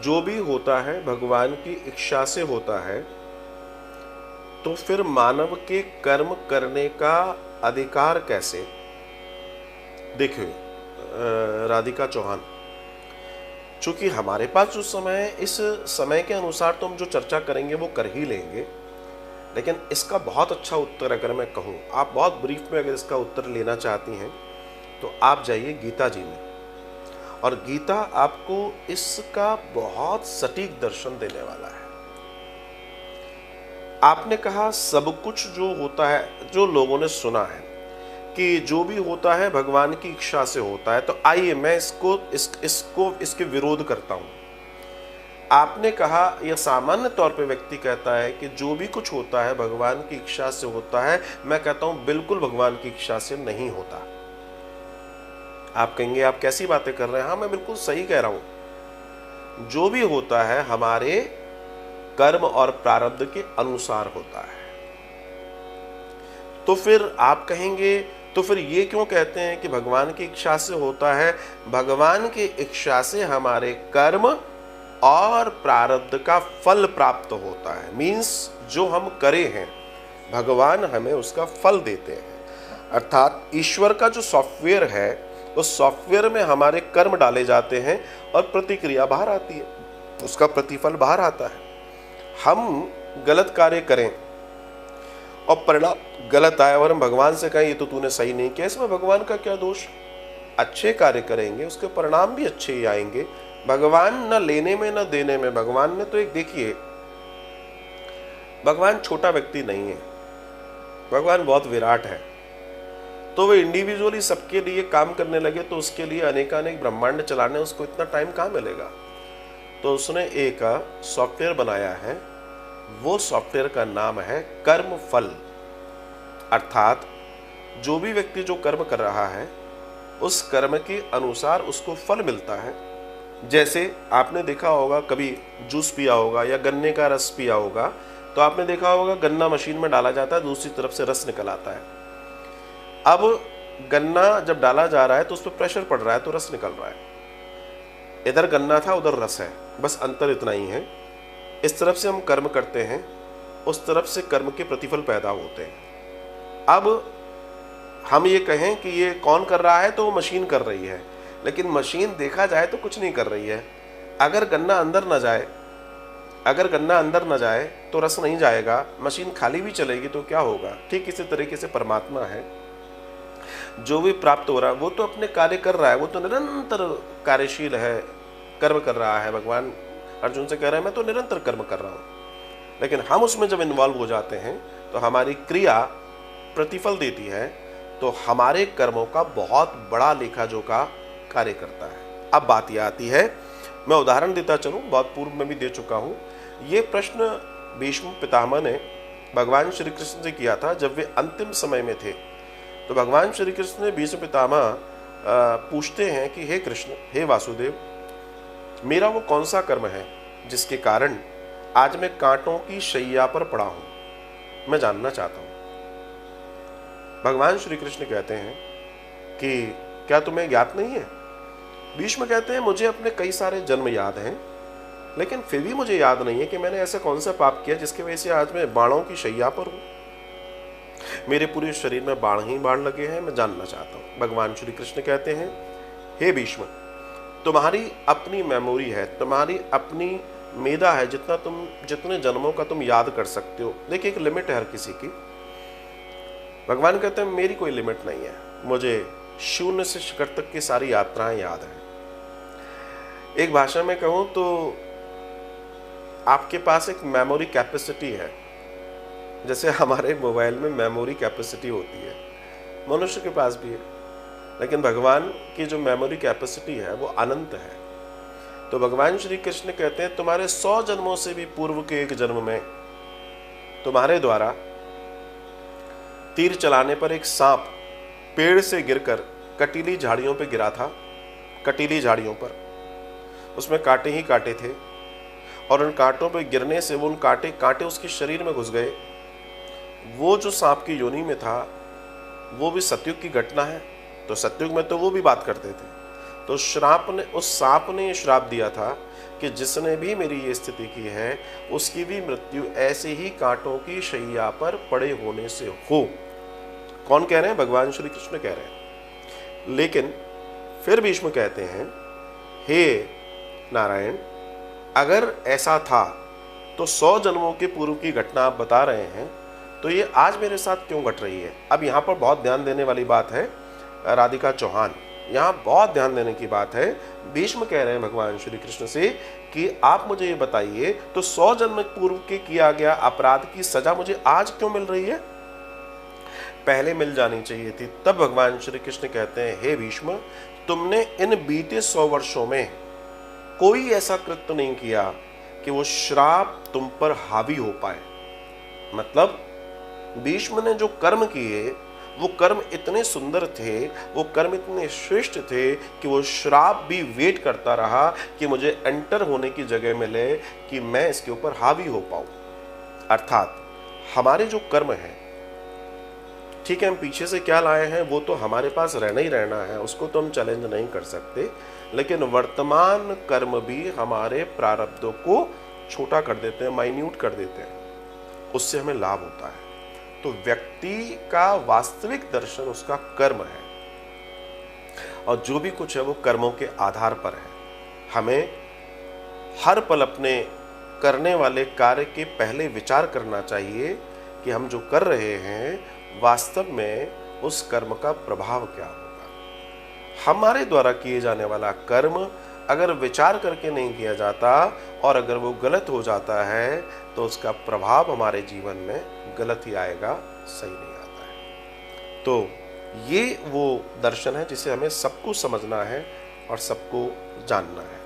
जो भी होता है भगवान की इच्छा से होता है, तो फिर मानव के कर्म करने का अधिकार कैसे? देखिए राधिका चौहान, चूंकि हमारे पास जो समय है, इस समय के अनुसार तो हम जो चर्चा करेंगे वो कर ही लेंगे, लेकिन इसका बहुत अच्छा उत्तर अगर मैं कहूँ, आप बहुत ब्रीफ में अगर इसका उत्तर लेना चाहती हैं तो आप जाइए गीता जी में, और गीता आपको इसका बहुत सटीक दर्शन देने वाला है। आपने कहा सब कुछ जो होता है, जो लोगों ने सुना है कि जो भी होता है भगवान की इच्छा से होता है, तो आइए मैं इसके विरोध करता हूं। आपने कहा यह सामान्य तौर पे व्यक्ति कहता है कि जो भी कुछ होता है भगवान की इच्छा से होता है। मैं कहता हूं बिल्कुल भगवान की इच्छा से नहीं होता। आप कहेंगे आप कैसी बातें कर रहे हैं? हाँ, मैं बिल्कुल सही कह रहा हूं। जो भी होता है हमारे कर्म और प्रारब्ध के अनुसार होता है। तो फिर आप कहेंगे तो फिर ये क्यों कहते हैं कि भगवान की इच्छा से होता है? भगवान की इच्छा से हमारे कर्म और प्रारब्ध का फल प्राप्त होता है। मीन्स जो हम करे हैं भगवान हमें उसका फल देते हैं। अर्थात ईश्वर का जो सॉफ्टवेयर है उस सॉफ्टवेयर में हमारे कर्म डाले जाते हैं और प्रतिक्रिया बाहर आती है, उसका प्रतिफल बाहर आता है। हम गलत कार्य करें और परिणाम गलत आए और हम भगवान से कहें ये तो तूने सही नहीं किया, इसमें भगवान का क्या दोष? अच्छे कार्य करेंगे उसके परिणाम भी अच्छे ही आएंगे। भगवान न लेने में न देने में, भगवान ने तो एक देखिए, भगवान छोटा व्यक्ति नहीं है, भगवान बहुत विराट है। तो वो इंडिविजुअली सबके लिए काम करने लगे तो उसके लिए अनेकानेक ब्रह्मांड चलाने उसको इतना टाइम कहाँ मिलेगा? तो उसने एक सॉफ्टवेयर बनाया है, वो सॉफ्टवेयर का नाम है कर्म फल। अर्थात जो भी व्यक्ति जो कर्म कर रहा है उस कर्म के अनुसार उसको फल मिलता है। जैसे आपने देखा होगा कभी जूस पिया होगा या गन्ने का रस पिया होगा, तो आपने देखा होगा गन्ना मशीन में डाला जाता है, दूसरी तरफ से रस निकल आता है। अब गन्ना जब डाला जा रहा है तो उस पर प्रेशर पड़ रहा है तो रस निकल रहा है। इधर गन्ना था उधर रस है, बस अंतर इतना ही है। इस तरफ से हम कर्म करते हैं, उस तरफ से कर्म के प्रतिफल पैदा होते हैं। अब हम ये कहें कि ये कौन कर रहा है, तो वो मशीन कर रही है, लेकिन मशीन देखा जाए तो कुछ नहीं कर रही है। अगर गन्ना अंदर न जाए तो रस नहीं जाएगा, मशीन खाली भी चलेगी तो क्या होगा? ठीक इसी तरीके से परमात्मा है, जो भी प्राप्त हो रहा है वो तो अपने कार्य कर रहा है, वो तो निरंतर कार्यशील है, कर्म कर रहा है। भगवान अर्जुन से कह रहे हैं मैं तो निरंतर कर्म कर रहा हूं। लेकिन हम उसमें जब इन्वॉल्व हो जाते हैं तो हमारी क्रिया प्रतिफल देती है, तो हमारे कर्मों का बहुत बड़ा लेखा जोखा कार्य करता है। अब बात यह आती है, मैं उदाहरण देता चलूं, बहुत पूर्व में भी दे चुका हूं। ये प्रश्न भीष्म पितामह ने भगवान श्री कृष्ण से किया था जब वे अंतिम समय में थे। तो भगवान श्री कृष्ण ने भीष्म पितामह पूछते हैं कि हे कृष्ण, हे वासुदेव, मेरा वो कौन सा कर्म है जिसके कारण आज मैं कांटों की शैया पर पड़ा हूं? मैं जानना चाहता हूं। भगवान श्री कृष्ण कहते हैं कि क्या तुम्हें ज्ञात नहीं है? भीष्म कहते हैं मुझे अपने कई सारे जन्म याद हैं, लेकिन फिर भी मुझे याद नहीं है कि मैंने ऐसा कौन सा पाप किया जिसकी वजह से आज मैं बाणों की शैया पर हूं। मेरे पूरे शरीर में बाण ही बाण लगे हैं, मैं जानना चाहता हूं। भगवान श्री कृष्ण कहते हैं, हे भीष्म, तुम्हारी अपनी मेमोरी है, तुम्हारी अपनी मेधा है, जितने जन्मों का तुम याद कर सकते हो। देखिए एक लिमिट है हर किसी की। भगवान कहते हैं मेरी कोई लिमिट नहीं है, मुझे शून्य से शिखर तक की सारी यात्राएं याद हैं। एक भाषा में कहूं तो आपके पास एक मेमोरी कैपेसिटी है, जैसे हमारे मोबाइल में मेमोरी कैपेसिटी होती है, मनुष्य के पास भी है। लेकिन भगवान की जो मेमोरी कैपेसिटी है वो अनंत है। तो भगवान श्री कृष्ण कहते हैं तुम्हारे 100 जन्मों से भी पूर्व के एक जन्म में तुम्हारे द्वारा तीर चलाने पर एक सांप पेड़ से गिरकर कटीली झाड़ियों पर गिरा था। कटीली झाड़ियों पर उसमें कांटे ही कांटे थे, और उन कांटों पर गिरने से वो उन कांटे उसके शरीर में घुस गए। वो जो सांप की योनि में था वो भी सतयुग की घटना है, तो सतयुग में तो वो भी बात करते थे। तो उस सांप ने श्राप दिया था कि जिसने भी मेरी ये स्थिति की है उसकी भी मृत्यु ऐसे ही कांटों की शैया पर पड़े होने से हो। कौन कह रहे हैं? भगवान श्री कृष्ण कह रहे हैं। लेकिन फिर भीष्म कहते हैं, हे नारायण, अगर ऐसा था तो 100 जन्मों के पूर्व की घटना आप बता रहे हैं, तो ये आज मेरे साथ क्यों घट रही है? अब यहाँ पर बहुत ध्यान देने वाली बात है राधिका चौहान, यहाँ बहुत ध्यान देने की बात है। भीष्म कह रहे हैं भगवान श्री कृष्ण से कि आप मुझे ये बताइए, तो 100 जन्म पूर्व के किया गया अपराध की सजा मुझे आज क्यों मिल रही है? पहले मिल जानी चाहिए थी। तब भगवान श्री कृष्ण कहते हैं, हे भीष्म, तुमने इन बीते 100 वर्षों में कोई ऐसा कृत्य नहीं किया कि वो श्राप तुम पर हावी हो पाए। मतलब भीष्म ने जो कर्म किए वो कर्म इतने सुंदर थे, वो कर्म इतने श्रेष्ठ थे कि वो श्राप भी वेट करता रहा कि मुझे एंटर होने की जगह मिले कि मैं इसके ऊपर हावी हो पाऊं। अर्थात हमारे जो कर्म है, ठीक है, हम पीछे से क्या लाए हैं वो तो हमारे पास रहना ही रहना है, उसको तो हम चैलेंज नहीं कर सकते, लेकिन वर्तमान कर्म भी हमारे प्रारब्धों को छोटा कर देते हैं, माइन्यूट कर देते हैं, उससे हमें लाभ होता है। तो व्यक्ति का वास्तविक दर्शन उसका कर्म है, और जो भी कुछ है वो कर्मों के आधार पर है। हमें हर पल अपने करने वाले कार्य के पहले विचार करना चाहिए कि हम जो कर रहे हैं वास्तव में उस कर्म का प्रभाव क्या होगा। हमारे द्वारा किए जाने वाला कर्म अगर विचार करके नहीं किया जाता और अगर वो गलत हो जाता है तो उसका प्रभाव हमारे जीवन में गलत ही आएगा, सही नहीं आता है। तो ये वो दर्शन है जिसे हमें सबको समझना है और सबको जानना है।